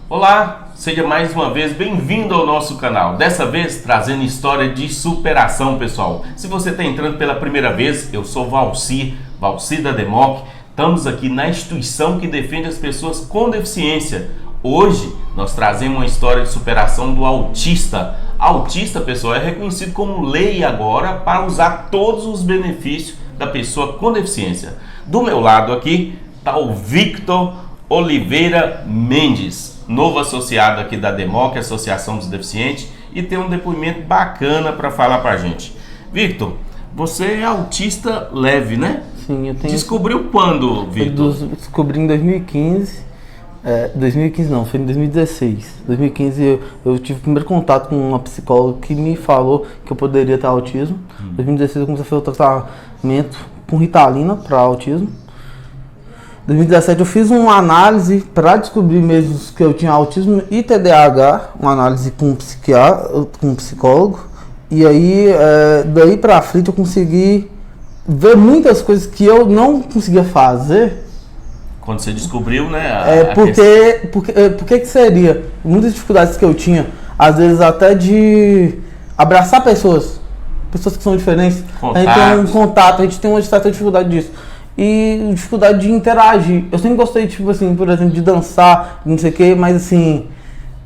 Olá, seja mais uma vez bem-vindo ao nosso canal. Dessa vez trazendo história de superação, pessoal. Se você está entrando pela primeira vez, eu sou Valci da Democ. Estamos aqui na instituição que defende as pessoas com deficiência. Hoje nós trazemos uma história de superação do autista. Autista, pessoal, é reconhecido como lei agora para usar todos os benefícios da pessoa com deficiência. Do meu lado aqui está o Victor Oliveira Mendes, novo associado aqui da Democ, Associação dos Deficientes, e tem um depoimento bacana para falar para a gente. Victor, você é autista leve, né? Sim, eu tenho. Descobriu quando, Victor? Descobri em 2015. 2015 não, foi em 2016. 2015 eu tive o primeiro contato com uma psicóloga que me falou que eu poderia ter autismo. Em 2016 eu comecei a fazer o tratamento com Ritalina para autismo. Em 2017 eu fiz uma análise para descobrir mesmo que eu tinha autismo e TDAH, uma análise com um psicólogo. E aí, daí pra frente eu consegui ver muitas coisas que eu não conseguia fazer. Quando você descobriu, né? Porque que seria? Muitas dificuldades que eu tinha, às vezes até de abraçar pessoas que são diferentes. A gente tem um contato, a gente tem uma certa dificuldade disso. E dificuldade de interagir. Eu sempre gostei, tipo assim, por exemplo, de dançar, não sei o que, mas assim,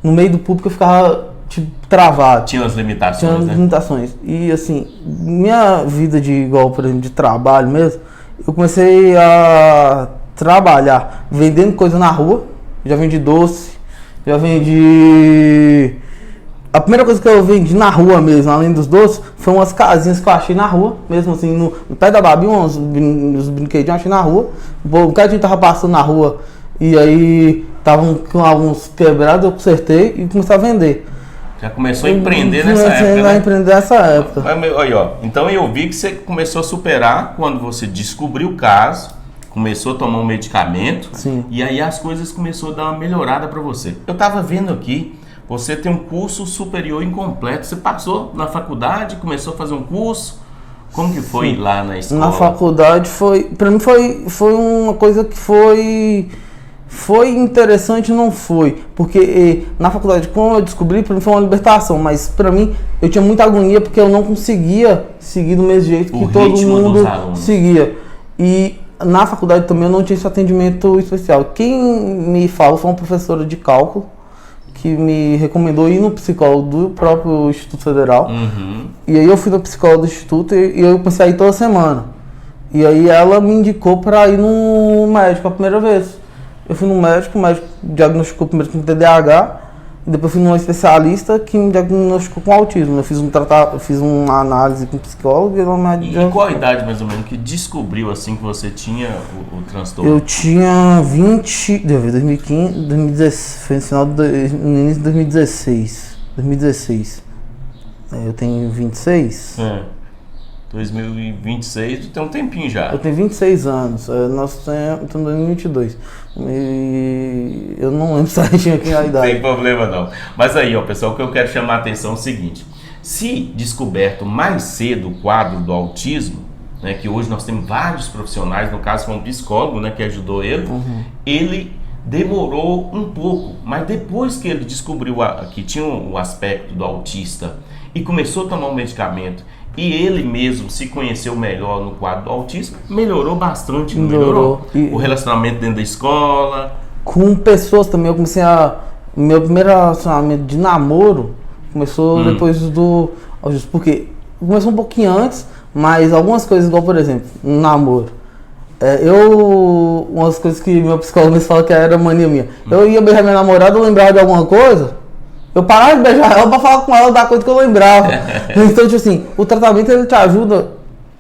no meio do público eu ficava, tipo, travado. Tinha as limitações, Tinha as limitações. E assim, minha vida de, igual, por exemplo, de trabalho mesmo, eu comecei a trabalhar vendendo coisa na rua. Já vendi doce, já vendi... A primeira coisa que eu vendi na rua mesmo, além dos doces, foi umas casinhas que eu achei na rua, mesmo assim, no pé da Babi, uns brinquedinhos eu achei na rua. Um cara tava passando na rua e aí estavam com alguns quebrados, eu consertei e comecei a vender. Já começou a empreender nessa época, né? A empreender nessa época. Aí, ó, então eu vi que você começou a superar quando você descobriu o caso, começou a tomar um medicamento. Sim. E aí as coisas começaram a dar uma melhorada para você. Eu tava vendo aqui, você tem um curso superior incompleto. Você passou na faculdade, começou a fazer um curso. Como que foi lá na escola? Na faculdade para mim foi uma coisa que foi interessante, não foi. Porque na faculdade, como eu descobri, para mim foi uma libertação. Mas para mim, eu tinha muita agonia porque eu não conseguia seguir do mesmo jeito que todo mundo seguia. E na faculdade também eu não tinha esse atendimento especial. Quem me falou foi uma professora de cálculo, que me recomendou ir no psicólogo do próprio Instituto Federal. Uhum. E aí eu fui no psicólogo do Instituto e eu comecei a ir toda semana. E aí ela me indicou para ir no médico a primeira vez. Eu fui no médico, o médico diagnosticou primeiro com TDAH, e depois fui num especialista que me diagnosticou com autismo. Eu fiz uma análise com psicólogo e ela me diagnosticou. E qual a idade mais ou menos que descobriu assim que você tinha o transtorno? Eu tinha 20, 2015, 2016, foi no início de 2016. Eu tenho 26. 2026, tem um tempinho já. Eu tenho 26 anos, nós estamos em 2022. E eu não lembro certinho aqui a idade. Não tem problema não. Mas aí, ó, pessoal, o que eu quero chamar a atenção é o seguinte: se descoberto mais cedo o quadro do autismo, né, que hoje nós temos vários profissionais, no caso foi um psicólogo, né, que ajudou ele, ele demorou um pouco, mas depois que ele descobriu que tinha o aspecto do autista e começou a tomar um medicamento, e ele mesmo se conheceu melhor no quadro do autismo, melhorou bastante, não melhorou? O relacionamento dentro da escola. Com pessoas também, eu comecei meu primeiro relacionamento de namoro começou depois do autismo, porque começou um pouquinho antes, mas algumas coisas, igual por exemplo, no namoro. Umas coisas que meu psicólogo me falou que era mania minha. Eu ia beijar minha namorada, eu lembrava de alguma coisa, eu parava de beijar ela pra falar com ela da coisa que eu lembrava. Então, tipo assim, o tratamento ele te ajuda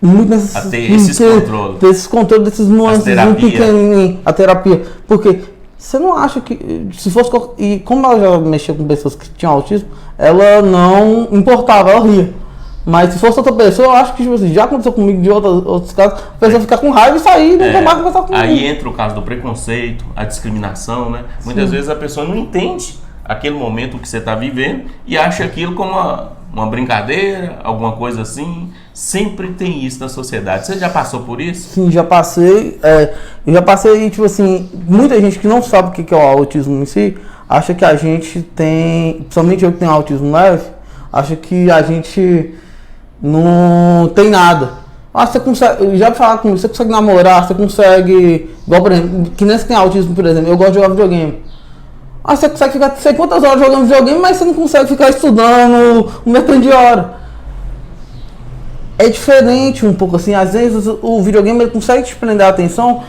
muito nesses... A ter esses controles. Ter esses controles, desses nuances pequenininhos. A terapia. Porque você não acha que... Se fosse... E como ela já mexia com pessoas que tinham autismo, ela não importava, ela ria. Mas se fosse outra pessoa, eu acho que, tipo assim, já aconteceu comigo de outros casos, a pessoa ficar com raiva e sair e nunca mais conversar comigo. Aí entra o caso do preconceito, a discriminação, né? Sim. Muitas vezes a pessoa não entende aquele momento que você está vivendo e acha aquilo como uma brincadeira, alguma coisa assim. Sempre tem isso na sociedade. Você já passou por isso? Sim, já passei. Eu já passei, tipo assim, muita gente que não sabe o que é o autismo em si, acha que a gente tem, principalmente eu que tenho autismo leve, acha que a gente não tem nada. Ah, você consegue, já falar comigo, você consegue namorar, você consegue, igual por exemplo, que nem você tem autismo, por exemplo, eu gosto de jogar videogame. Ah, você consegue ficar sei quantas horas jogando videogame, mas você não consegue ficar estudando um tanto de hora. É diferente um pouco assim, às vezes o videogame ele consegue te prender a atenção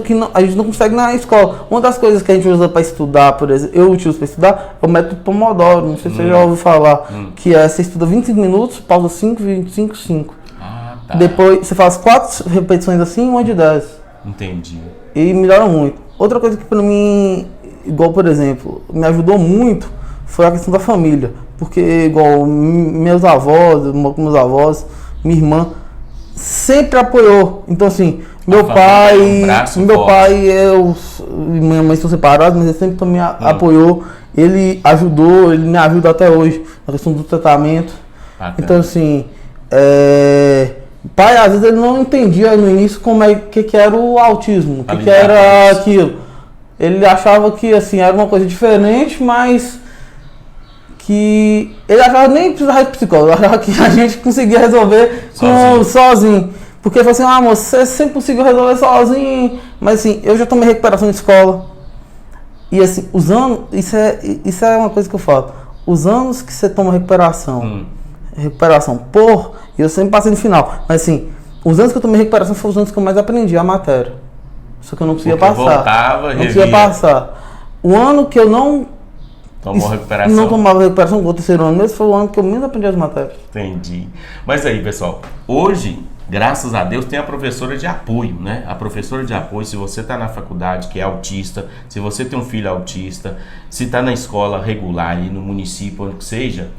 que não, a gente não consegue na escola. Uma das coisas que a gente usa para estudar, por exemplo, eu utilizo para estudar, é o método Pomodoro, não sei se você já ouviu falar, que é você estuda 25 minutos, pausa 5, 25, 5. Tá. Depois você faz 4 repetições assim e uma de 10. Entendi. E melhora muito. Outra coisa que pra mim, igual por exemplo, me ajudou muito foi a questão da família. Porque igual meus avós, minha irmã, sempre apoiou. Então assim, meu pai, minha mãe são separados, mas ele sempre me apoiou. Ele ajudou, ele me ajuda até hoje na questão do tratamento. Então assim, pai, às vezes ele não entendia no início como que era o autismo, o que era aquilo. Ele achava que assim, era uma coisa diferente, mas que ele achava nem precisava de psicólogo, achava que a gente conseguia resolver sozinho. Porque ele falou assim, ah, moço, você sempre conseguiu resolver sozinho. Mas assim, eu já tomei recuperação de escola. E assim, os anos, isso é uma coisa que eu falo. Os anos que você toma recuperação, e eu sempre passei no final. Mas assim, os anos que eu tomei recuperação foram os anos que eu mais aprendi a matéria. Só que eu não conseguia passar. Não conseguia passar. O ano que eu não tomava recuperação, o terceiro ano mesmo, foi o ano que eu menos aprendi as matérias. Entendi. Mas aí, pessoal, hoje, graças a Deus, tem a professora de apoio, né? A professora de apoio, se você está na faculdade, que é autista, se você tem um filho autista, se está na escola regular aí no município, onde que seja,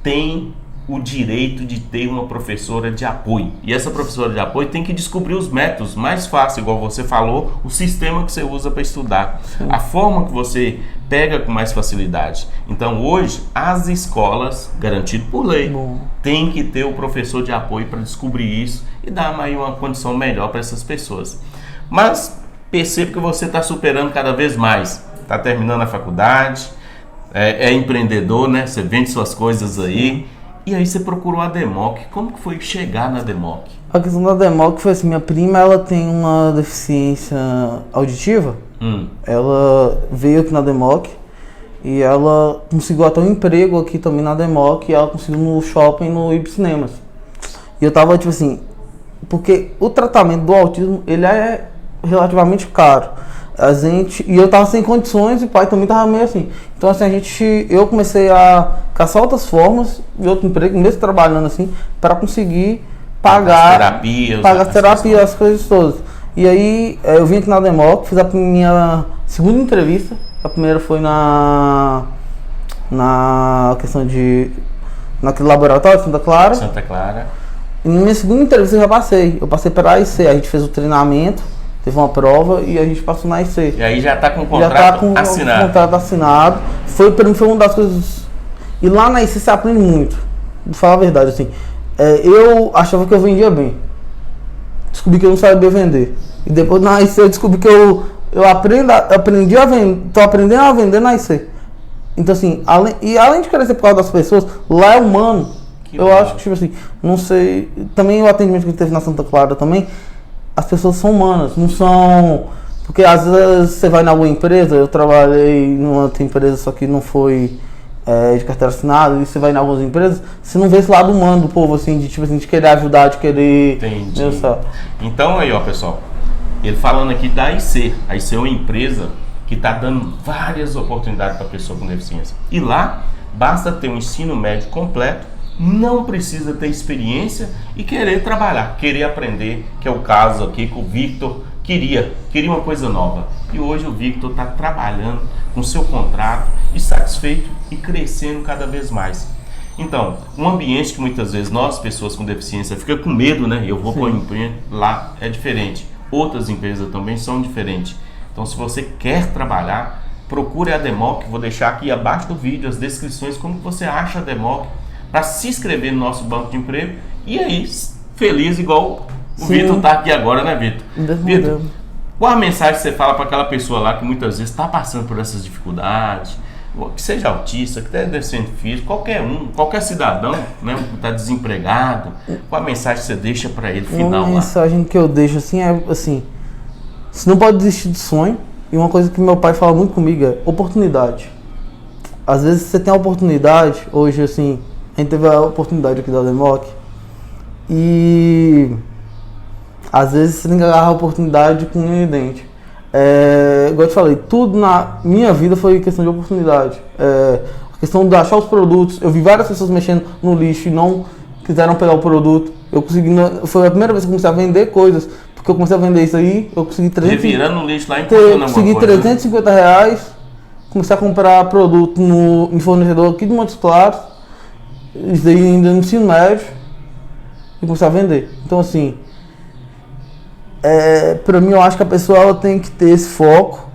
tem o direito de ter uma professora de apoio. E essa professora de apoio tem que descobrir os métodos mais fáceis, igual você falou, o sistema que você usa para estudar, a forma que você pega com mais facilidade. Então hoje, as escolas, garantido por lei, tem que ter o professor de apoio para descobrir isso e dar aí uma condição melhor para essas pessoas. Mas percebo que você está superando cada vez mais. Está terminando a faculdade, é empreendedor, né? Você vende suas coisas aí. E aí você procurou a Democ. Como que foi chegar na Democ? A questão da Democ foi assim, minha prima ela tem uma deficiência auditiva. Ela veio aqui na Democ e ela conseguiu até um emprego aqui também na Democ e ela conseguiu no shopping, no Ibis Cinemas. E eu tava tipo assim, porque o tratamento do autismo ele é relativamente caro. E eu tava sem condições e o pai também tava meio assim. Então assim, eu comecei a caçar outras formas de outro emprego, mesmo trabalhando assim, para conseguir pagar as terapias, as coisas todas. E aí eu vim aqui na Democ, fiz a minha segunda entrevista. A primeira foi na questão naquele laboratório, Santa Clara. E na minha segunda entrevista eu já passei. Eu passei para a AIC, a gente fez o treinamento. Teve uma prova e a gente passou na IC. E aí já está com o contrato assinado. O contrato assinado. Para mim foi uma das coisas. E lá na IC você aprende muito. Vou falar a verdade, assim. Eu achava que eu vendia bem. Descobri que eu não sabia vender. E depois na IC eu descobri que eu aprendi a vender. Tô aprendendo a vender na IC. Então assim, além de crescer por causa das pessoas, lá é humano. Eu acho que, tipo assim, não sei. Também o atendimento que teve na Santa Clara também. As pessoas são humanas, não são... Porque às vezes você vai em alguma empresa, eu trabalhei numa outra empresa, só que não foi de carteira assinada, e você vai em algumas empresas, você não vê esse lado humano do povo, assim, de tipo assim, de querer ajudar, de querer... Entendi. Então aí, ó, pessoal, ele falando aqui da IC. A IC é uma empresa que está dando várias oportunidades para pessoa com deficiência. E lá, basta ter um ensino médio completo, não precisa ter experiência e querer trabalhar, querer aprender, que é o caso aqui que o Victor queria uma coisa nova. E hoje o Victor está trabalhando com seu contrato e satisfeito e crescendo cada vez mais. Então, um ambiente que muitas vezes nós, pessoas com deficiência, fica com medo, né? Eu vou para uma empresa, lá é diferente. Outras empresas também são diferentes. Então, se você quer trabalhar, procure a Democ. Vou deixar aqui abaixo do vídeo as descrições como você acha a Democ, para se inscrever no nosso banco de emprego e aí, feliz igual o Vitor está aqui agora, né, Vitor? Vitor, qual a mensagem que você fala para aquela pessoa lá que muitas vezes está passando por essas dificuldades, que seja autista, que tenha deficiente físico, qualquer um, qualquer cidadão, né, que está desempregado, qual a mensagem que você deixa para ele final Uma lá? mensagem que eu deixo assim é assim, você não pode desistir do sonho. E uma coisa que meu pai fala muito comigo é oportunidade. Às vezes você tem a oportunidade, hoje assim, a gente teve a oportunidade aqui da Democ, e às vezes você tem que agarrar a oportunidade com unha e dente. Igual eu te falei, tudo na minha vida foi questão de oportunidade. A questão de achar os produtos, eu vi várias pessoas mexendo no lixo e não quiseram pegar o produto. Foi a primeira vez que eu comecei a vender coisas, porque eu comecei a vender isso aí, eu consegui Revirando o lixo lá, encontrando consegui alguma coisa, R$350, comecei a comprar produto em fornecedor aqui de Montes Claros, isso daí ainda no ensino médio, e comecei a vender. Então assim, pra mim eu acho que a pessoa ela tem que ter esse foco,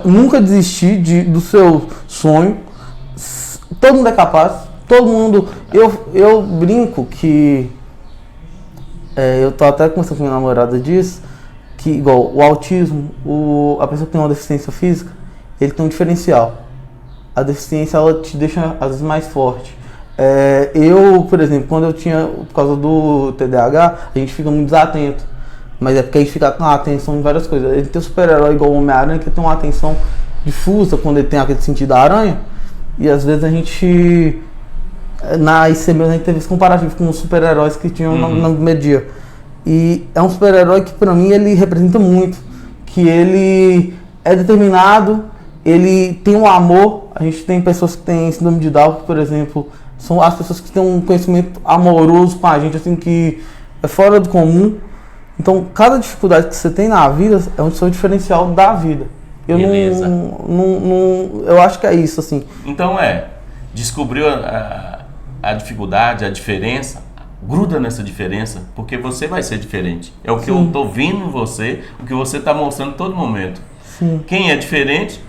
nunca desistir do seu sonho. Todo mundo é capaz, todo mundo. Eu brinco que eu tô até conversando com minha namorada disso, que igual o autismo, a pessoa que tem uma deficiência física, ele tem um diferencial. A deficiência ela te deixa às vezes mais forte. Eu, por exemplo, quando eu tinha, por causa do TDAH, a gente fica muito desatento. Mas é porque a gente fica com atenção em várias coisas. Ele tem um super-herói igual o Homem-Aranha, que tem uma atenção difusa quando ele tem aquele sentido da aranha. E às vezes a gente, na ICM, a gente teve esse comparativo com os super-heróis que tinham no primeiro dia. E é um super-herói que pra mim ele representa muito. Que ele é determinado, ele tem um amor. A gente tem pessoas que têm síndrome de Down, por exemplo, são as pessoas que têm um conhecimento amoroso com a gente, assim, que é fora do comum. Então, cada dificuldade que você tem na vida é um seu diferencial da vida. Beleza. Eu acho que é isso, assim. Então descobriu a dificuldade, a diferença, gruda nessa diferença, porque você vai ser diferente. É o que eu tô vendo em você, o que você tá mostrando em todo momento. Sim. Quem é diferente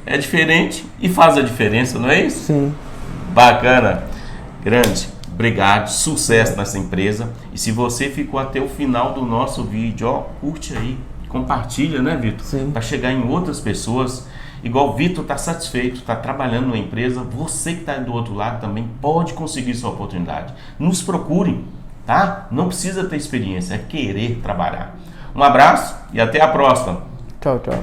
e faz a diferença, não é isso? Sim. Bacana. Grande. Obrigado, sucesso nessa empresa. E se você ficou até o final do nosso vídeo, curte aí, compartilha, né, Vitor? Sim. Para chegar em outras pessoas. Igual o Vitor está satisfeito, está trabalhando numa empresa, você que está do outro lado também pode conseguir sua oportunidade. Nos procurem, tá? Não precisa ter experiência, é querer trabalhar. Um abraço e até a próxima. Tchau, tchau.